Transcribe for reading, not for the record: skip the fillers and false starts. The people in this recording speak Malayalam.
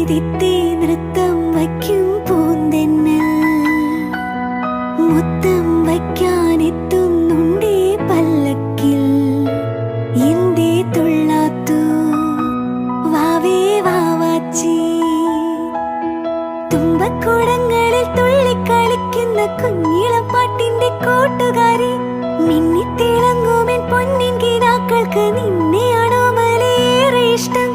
മെഴുതിത്തേ നൃത്തം വയ്ക്കും പൂന്തെന്നൽ മുത്തം വയ്ക്കാനെത്തുന്നുണ്ടേ പല്ലക്കിൽ എന്തേ തുള്ളാത്തു വാവേ വാവാച്ചി തുമ്പക്കുടങ്ങളിൽ തുള്ളിക്കളിക്കുന്ന കുഞ്ഞിളപ്പാട്ടിന്റെ കൂട്ടുകാരി മിന്നിത്തിളങ്ങുമെൻ പൊന്നിൻ കിനാക്കൾക്ക് നിന്നെയാണോ മലേറെ ഇഷ്ടം